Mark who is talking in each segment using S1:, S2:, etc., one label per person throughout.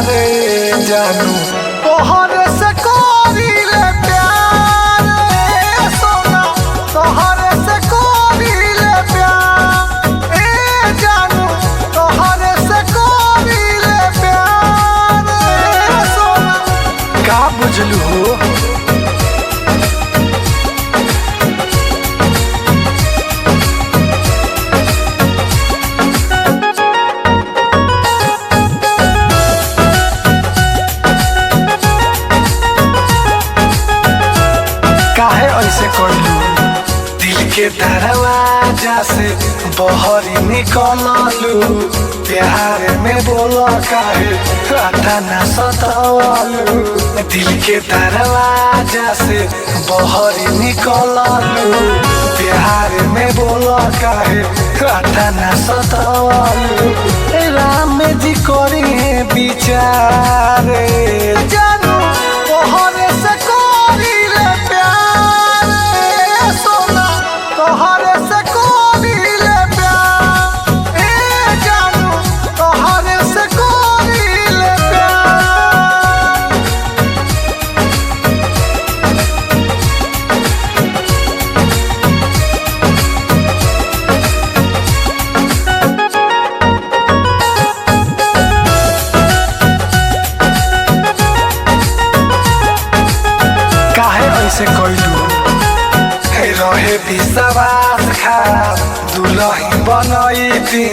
S1: रे जानू तोहरे से करीले प्यार रे सोना तोहरे से करीले प्यार ए जानू तोहरे से करीले प्यार रे सोना। का बुझलू हो काहे ऐसे कइलू दिल के दरवाजा से बहरी निकललू प्यार में बोला काहे राता ना सतावलू दिल के दरवाजा से बहरी निकललू प्यार में बोला काहे राता ना सतावलू राम जी करी विचार जानू तोहरे से करीले प्यार रे सोना तोहरे से करीले प्यार ए जानू तोहरे से करीले प्यार। काहे ऐसे कइलू रहे विश्वास खा दुल्हन बनैती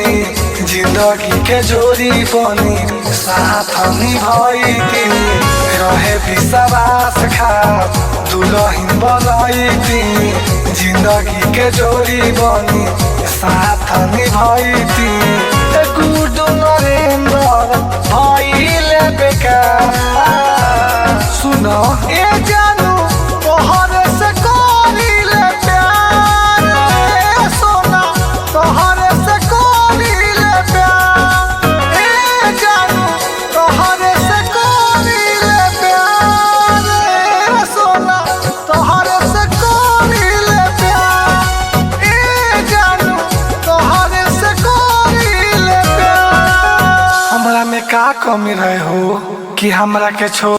S1: जिंदगी के जोड़ी बनी साथ निभैती रहे विश्वास खा दुल्हन बनैती जिंदगी के जोड़ी बनी साथ निभैती गुड नरेंद्र भइले बेकार सुनो ए जानू तोहरे से करीले प्यार रे सोना तोहरे से करीले प्यार ए जानू तोहरे से करीले प्यार रे सोना तोहरे से करीले प्यार ए जानू तोहरे से करीले प्यार। हमरा में का कमी रहे हो कि हमरा के छोड़